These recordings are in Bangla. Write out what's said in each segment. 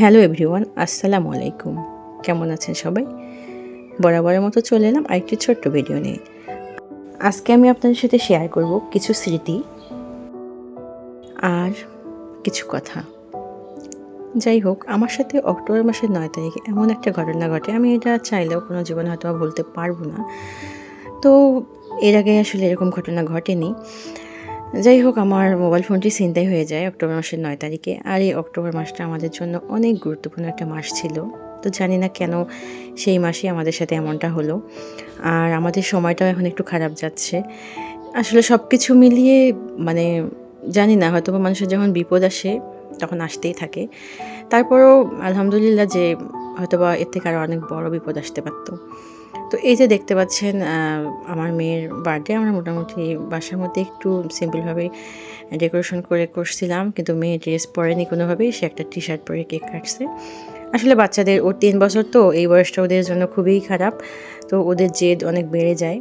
হ্যালো এভরিওয়ান, আসসালামু আলাইকুম। কেমন আছেন সবাই? বরাবরের মতো চলে এলাম আরেকটি ছোট্ট ভিডিও নিয়ে। আজকে আমি আপনাদের সাথে শেয়ার করব কিছু স্মৃতি আর কিছু কথা। যাই হোক, আমার সাথে অক্টোবর মাসের ৯ তারিখে এমন একটা ঘটনা ঘটে, আমি এটা চাইলেও কোনো জীবনে হয়তো বলতে পারবো না। তো এর আগে আসলে এরকম ঘটনা ঘটেনি। যাই হোক, আমার মোবাইল ফোনটি ছিনতাই হয়ে যায় অক্টোবর মাসের ৯ তারিখে। আর এই অক্টোবর মাসটা আমাদের জন্য অনেক গুরুত্বপূর্ণ একটা মাস ছিল। তো জানি না কেন সেই মাসেই আমাদের সাথে এমনটা হলো। আর আমাদের সময়টাও এখন একটু খারাপ যাচ্ছে। আসলে সবকিছু মিলিয়ে মানে জানি না, হয়তোবা মানুষের যখন বিপদ আসে তখন আসতেই থাকে। তারপরেও আলহামদুলিল্লাহ যে হয়তোবা এর থেকে আরও অনেক বড় বিপদ আসতে পারত। তো এই যে দেখতে পাচ্ছেন, আমার মেয়ের বার্থডে আমরা মোটামুটি বাসার মধ্যে একটু সিম্পলভাবে ডেকোরেশন করে করছিলাম, কিন্তু মেয়ে ড্রেস পরেনি কোনোভাবেই। সে একটা টি-শার্ট পরে কেক কাটছে। আসলে বাচ্চাদের, ওর ৩ বছর তো, এই বয়সটা ওদের জন্য খুবই খারাপ। তো ওদের জেদ অনেক বেড়ে যায়।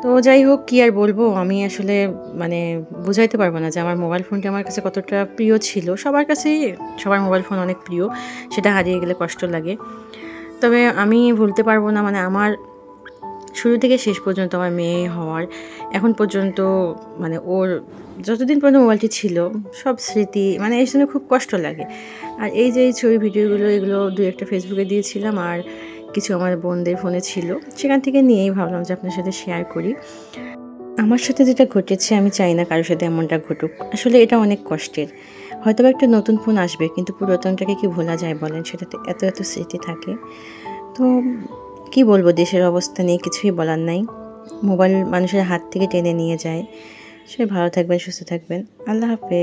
তো যাই হোক, কী আর বলবো, আমি আসলে মানে বুঝাইতে পারবো না যে আমার মোবাইল ফোনটি আমার কাছে কতটা প্রিয় ছিল। সবার কাছেই সবার মোবাইল ফোন অনেক প্রিয়, সেটা হারিয়ে গেলে কষ্ট লাগে। তবে আমি ভুলতে পারবো না, মানে আমার শুরু থেকে শেষ পর্যন্ত আমার মেয়ে হওয়ার এখন পর্যন্ত, মানে ওর যতদিন পর্যন্ত মোবাইলটি ছিল সব স্মৃতি, মানে এর জন্য খুব কষ্ট লাগে। আর এই যে এই ছবি ভিডিওগুলো, এগুলো ২-১টা ফেসবুকে দিয়েছিলাম, আর কিছু আমার বোনদের ফোনে ছিল। সেখান থেকে নিয়েই ভাবলাম যে আপনার সাথে শেয়ার করি। আমার সাথে যেটা ঘটেছে, আমি চাই না কারোর সাথে এমনটা ঘটুক। আসলে এটা অনেক কষ্টের। হয়তোবা একটা নতুন ফোন আসবে, কিন্তু পুরাতনটাকে কি ভোলা যায় বলেন? সেটাতে এত এত স্মৃতি থাকে। তো কি বলবো, দেশের অবস্থা নিয়ে কিছুই বলার নাই। মোবাইল মানুষের হাত থেকে টেনে নিয়ে যায়। সবাই ভালো থাকবেন, সুস্থ থাকবেন। আল্লাহ হাফেজ।